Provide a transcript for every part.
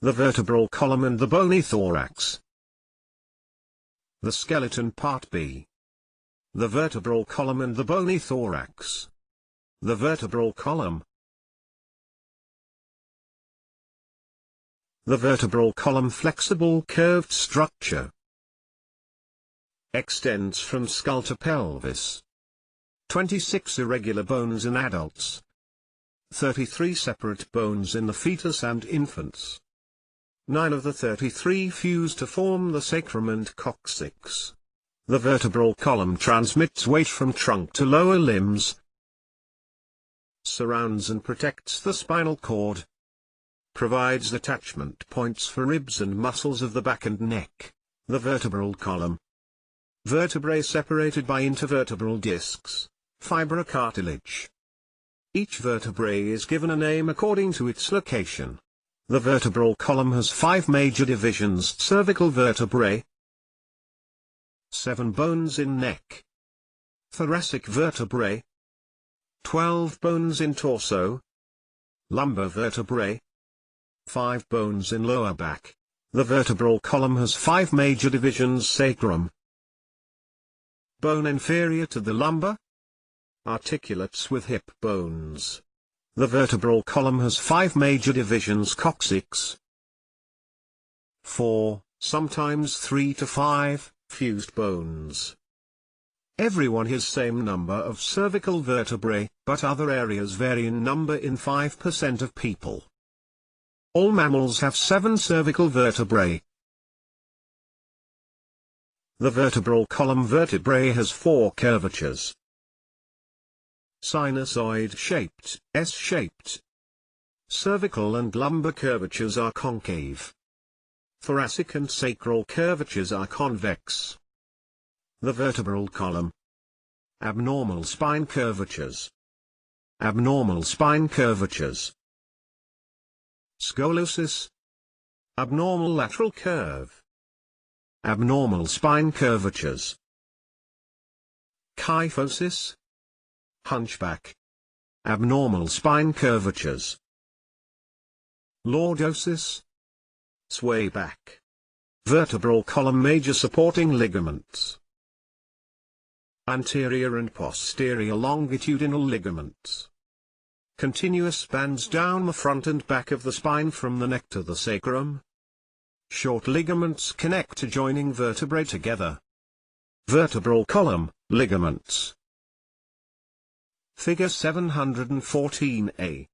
the vertebral column and the bony thorax. The skeleton part B. The vertebral column and the bony thorax. The vertebral column. The vertebral column, flexible curved structure, extends from skull to pelvis. 26 irregular bones in adults. 33 separate bones in the fetus and infants. 9 of the 33 fuse to form the sacrum and coccyx. The vertebral column transmits weight from trunk to lower limbs, surrounds and protects the spinal cord, provides attachment points for ribs and muscles of the back and neck. The vertebral column. Vertebrae separated by intervertebral discs, fibrocartilage. Each vertebrae is given a name according to its location. The vertebral column has 5 major divisions: cervical vertebrae, 7 bones in neck; thoracic vertebrae, 12 bones in torso; lumbar vertebrae, 5 bones in lower back. The vertebral column has 5 major divisions: sacrum, bone inferior to the lumbar, articulates with hip bones. The vertebral column has 5 major divisions: coccyx, 4, sometimes 3 to 5, fused bones. Everyone has same number of cervical vertebrae, but other areas vary in number in 5% of people. All mammals have 7 cervical vertebrae. The vertebral column vertebrae has 4 curvatures. Sinusoid-shaped, S-shaped. Cervical and lumbar curvatures are concave. Thoracic and sacral curvatures are convex. The vertebral column. Abnormal spine curvatures. Abnormal spine curvatures. Scoliosis. Abnormal lateral curve. Abnormal spine curvatures. Kyphosis. Hunchback. Abnormal spine curvatures. Lordosis. Sway back. Vertebral column major supporting ligaments. Anterior and posterior longitudinal ligaments. Continuous bands down the front and back of the spine from the neck to the sacrum. Short ligaments connect adjoining vertebrae together. Vertebral column, ligaments. Figure 714a.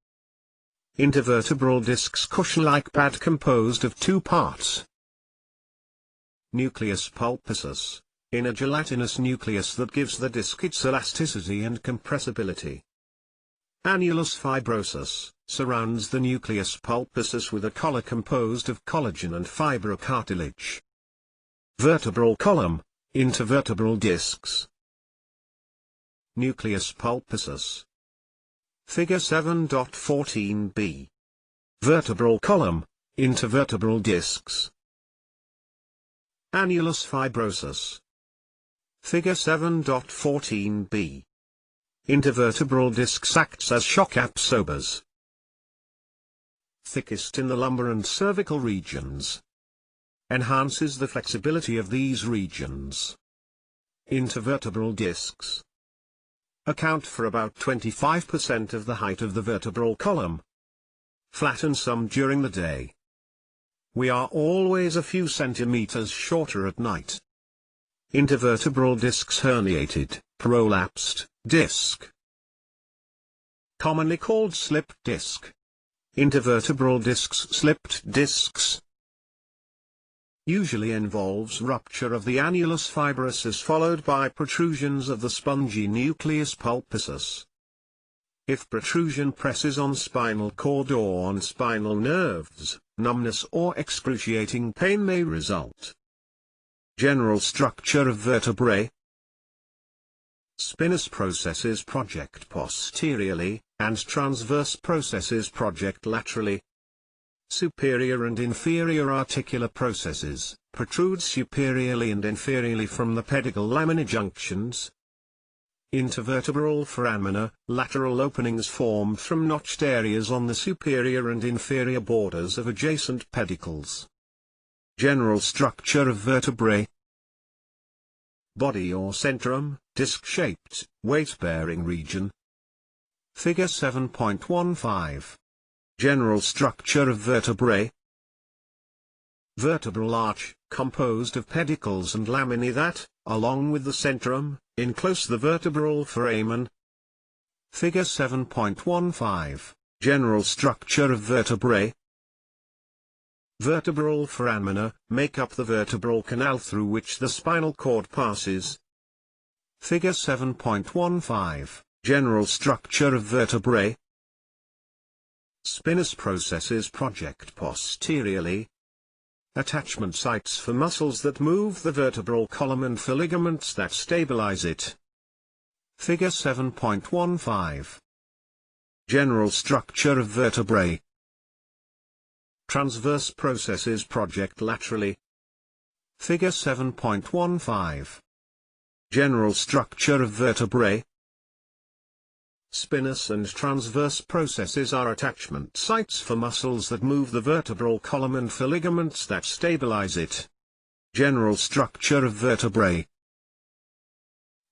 Intervertebral discs, cushion-like pad composed of 2 parts. Nucleus pulposus, inner gelatinous nucleus that gives the disc its elasticity and compressibility. Annulus fibrosus, surrounds the nucleus pulposus with a collar composed of collagen and fibrocartilage. Vertebral column, intervertebral discs. Nucleus pulposus. Figure 7.14b. Vertebral column, intervertebral discs. Annulus fibrosus. Figure 7.14b. Intervertebral discs acts as shock absorbers. Thickest in the lumbar and cervical regions. Enhances the flexibility of these regions. Intervertebral discs account for about 25% of the height of the vertebral column. Flatten some during the day. We are always a few centimeters shorter at night. Intervertebral discs herniated, prolapsed, disc. Commonly called slip disc. Intervertebral discs, slipped discs. Usually involves rupture of the annulus fibrosus followed by protrusions of the spongy nucleus pulposus. If protrusion presses on spinal cord or on spinal nerves, numbness or excruciating pain may result. General structure of vertebrae. Spinous processes project posteriorly, and transverse processes project laterally. Superior and inferior articular processes protrude superiorly and inferiorly from the pedicle lamina junctions. Intervertebral foramina, lateral openings formed from notched areas on the superior and inferior borders of adjacent pedicles. General structure of vertebrae. Body or centrum, disc-shaped, weight-bearing region. Figure 7.15. General structure of vertebrae. Vertebral arch, composed of pedicles and laminae that, along with the centrum, enclose the vertebral foramen. Figure 7.15. General structure of vertebrae. Vertebral foramina make up the vertebral canal through which the spinal cord passes. Figure 7.15. General structure of vertebrae. Spinous processes project posteriorly. Attachment sites for muscles that move the vertebral column and for ligaments that stabilize it. Figure 7.15. General structure of vertebrae. Transverse processes project laterally. Figure 7.15. General structure of vertebrae. Spinous and transverse processes are attachment sites for muscles that move the vertebral column and for ligaments that stabilize it. General structure of vertebrae.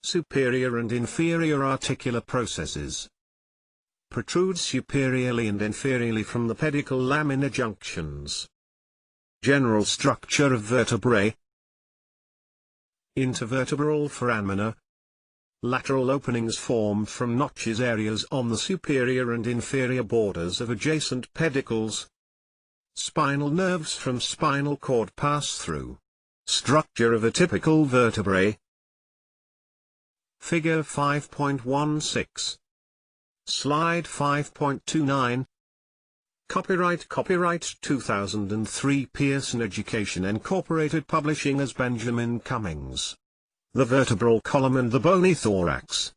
Superior and inferior articular processes. Protrude superiorly and inferiorly from the pedicle lamina junctions. General structure of vertebrae. Intervertebral foramina. Lateral openings formed from notches areas on the superior and inferior borders of adjacent pedicles. Spinal nerves from spinal cord pass through. Structure of a typical vertebrae. Figure 5.16. Slide 5.29. Copyright 2003 Pearson Education Incorporated, publishing as Benjamin Cummings. The vertebral column and the bony thorax.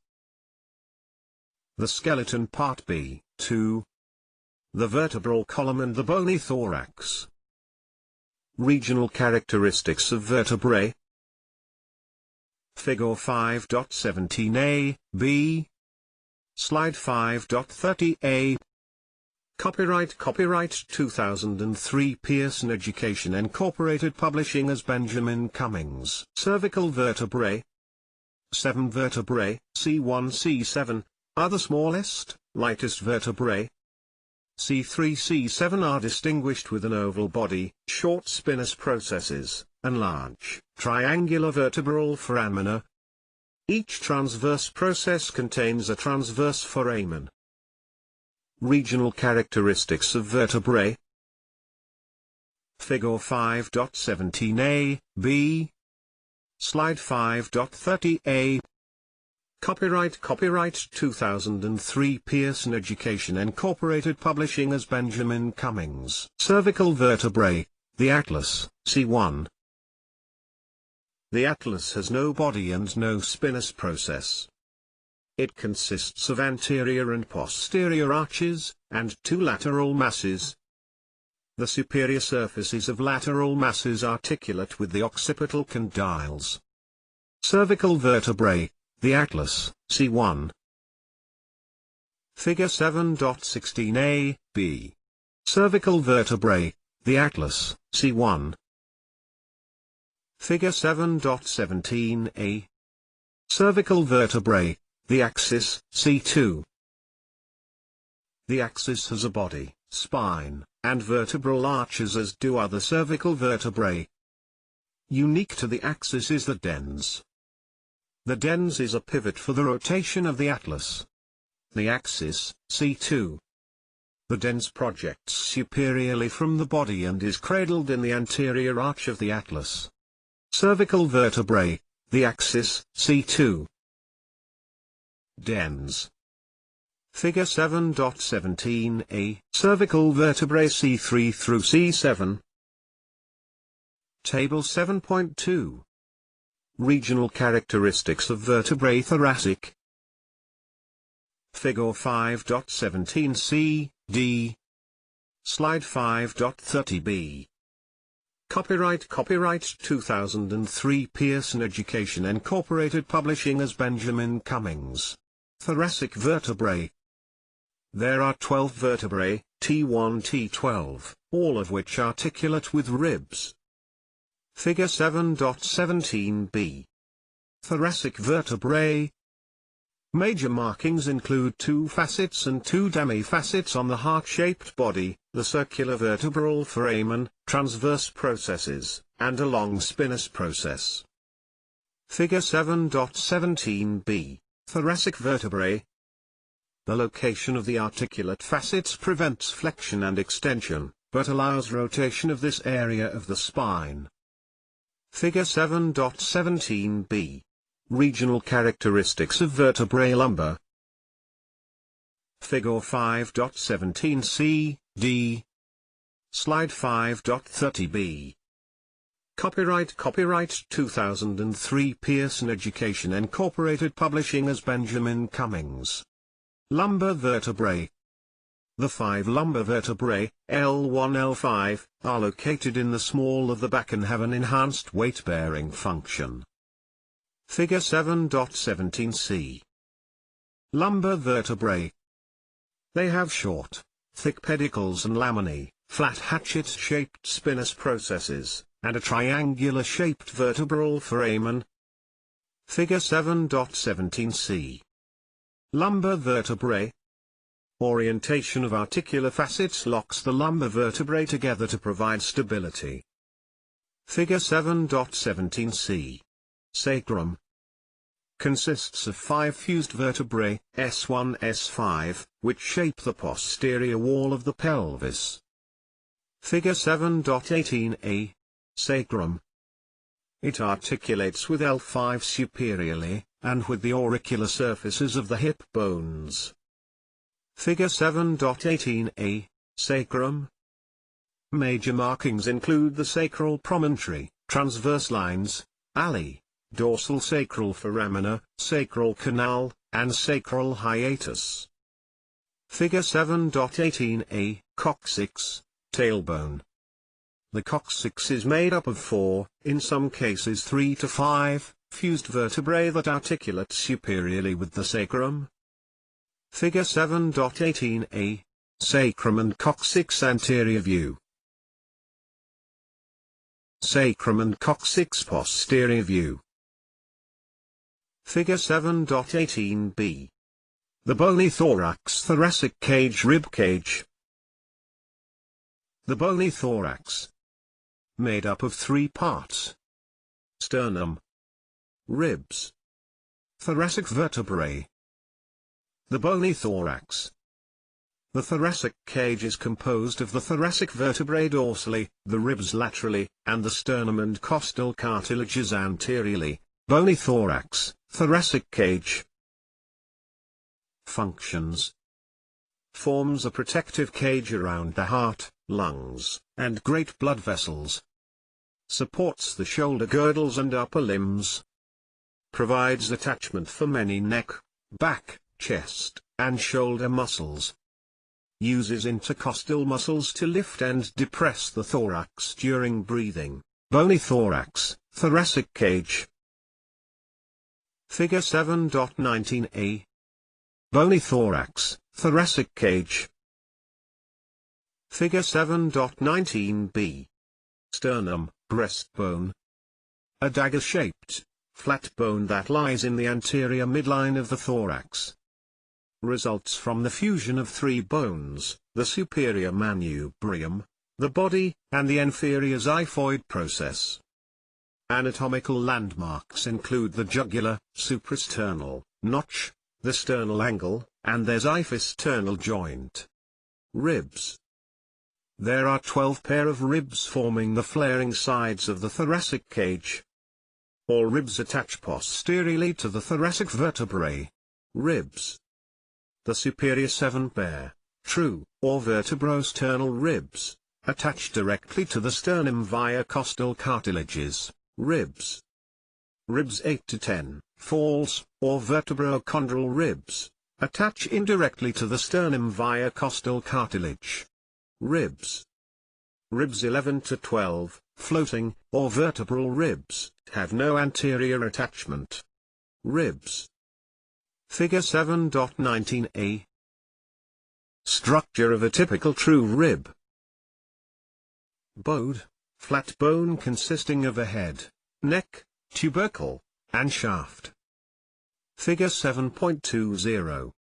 The skeleton part B, 2. The vertebral column and the bony thorax. Regional characteristics of vertebrae. Figure 5.17a, b. Slide 5.30a. Copyright 2003 Pearson Education Incorporated, publishing as Benjamin Cummings. Cervical vertebrae. 7 vertebrae, C1 C7, are the smallest, lightest vertebrae. C3 C7 are distinguished with an oval body, short spinous processes, and large, triangular vertebral foramina. Each transverse process contains a transverse foramen. Regional characteristics of vertebrae. Figure 5.17a, b. Slide 5.30a. Copyright 2003 Pearson Education Incorporated, publishing as Benjamin Cummings. Cervical vertebrae, the atlas, C1. The atlas has no body and no spinous process. It consists of anterior and posterior arches, and 2 lateral masses. The superior surfaces of lateral masses articulate with the occipital condyles. Cervical vertebrae, the atlas, C1. Figure 7.16a, b. Cervical vertebrae, the atlas, C1. Figure 7.17a. Cervical vertebrae, the axis, C2. The axis has a body, spine, and vertebral arches as do other cervical vertebrae. Unique to the axis is the dens. The dens is a pivot for the rotation of the atlas. The axis, C2. The dens projects superiorly from the body and is cradled in the anterior arch of the atlas. Cervical vertebrae, the axis, C2. Dens. Figure 7.17a. Cervical vertebrae C3 through C7. Table 7.2. Regional characteristics of vertebrae thoracic. Figure 5.17c, d. Slide 5.30b. Copyright 2003 Pearson Education Incorporated Publishing as Benjamin Cummings. Thoracic Vertebrae. There are 12 vertebrae, T1 T12, all of which articulate with ribs. Figure 7.17b. Thoracic vertebrae. Major markings include 2 facets and 2 demi-facets on the heart-shaped body, the circular vertebral foramen, transverse processes, and a long spinous process. Figure 7.17b. Thoracic vertebrae. The location of the articulate facets prevents flexion and extension, but allows rotation of this area of the spine. Figure 7.17b. Regional characteristics of vertebrae lumbar. Figure 5.17c, d. Slide 5.30b. Copyright 2003 Pearson Education Incorporated Publishing as Benjamin Cummings. Lumbar vertebrae. The 5 lumbar vertebrae, L1 L5, are located in the small of the back and have an enhanced weight-bearing function. Figure 7.17c. Lumbar vertebrae. They have short, thick pedicles and laminae, flat hatchet-shaped spinous processes, and a triangular-shaped vertebral foramen. Figure 7.17c. Lumbar vertebrae. Orientation of articular facets locks the lumbar vertebrae together to provide stability. Figure 7.17c. Sacrum. Consists of 5 fused vertebrae, S1 S5, which shape the posterior wall of the pelvis. Figure 7.18a. Sacrum. It articulates with L5 superiorly, and with the auricular surfaces of the hip bones. Figure 7.18a. Sacrum. Major markings include the sacral promontory, transverse lines, alley, dorsal sacral foramina, sacral canal, and sacral hiatus. Figure 7.18a. Coccyx, tailbone. The coccyx is made up of 4, in some cases 3 to 5, fused vertebrae that articulate superiorly with the sacrum. Figure 7.18a. Sacrum and coccyx anterior view. Sacrum and coccyx posterior view. Figure 7.18b. The bony thorax thoracic cage rib cage. The bony thorax. Made up of 3 parts. Sternum. Ribs. Thoracic vertebrae. The bony thorax. The thoracic cage is composed of the thoracic vertebrae dorsally, the ribs laterally, and the sternum and costal cartilages anteriorly. Bony thorax, thoracic cage. Functions. Forms a protective cage around the heart, lungs, and great blood vessels. Supports the shoulder girdles and upper limbs. Provides attachment for many neck, back, chest, and shoulder muscles. Uses intercostal muscles to lift and depress the thorax during breathing. Bony thorax, thoracic cage. Figure 7.19a. Bony thorax, thoracic cage. Figure 7.19b. Sternum, breastbone. A dagger-shaped, flat bone that lies in the anterior midline of the thorax. Results from the fusion of 3 bones, the superior manubrium, the body, and the inferior xiphoid process. Anatomical landmarks include the jugular, suprasternal, notch, the sternal angle, and the xiphisternal joint. Ribs. There are 12 pair of ribs forming the flaring sides of the thoracic cage. All ribs attach posteriorly to the thoracic vertebrae. Ribs. The superior 7 pair, true, or vertebrosternal ribs, attach directly to the sternum via costal cartilages. Ribs. Ribs 8 to 10, false, or vertebrochondral ribs, attach indirectly to the sternum via costal cartilage. Ribs. Ribs 11 to 12, floating, or vertebral ribs, have no anterior attachment. Ribs. Figure 7.19a. Structure of a typical true rib. Bode, flat bone consisting of a head, neck, tubercle, and shaft. Figure 7.20.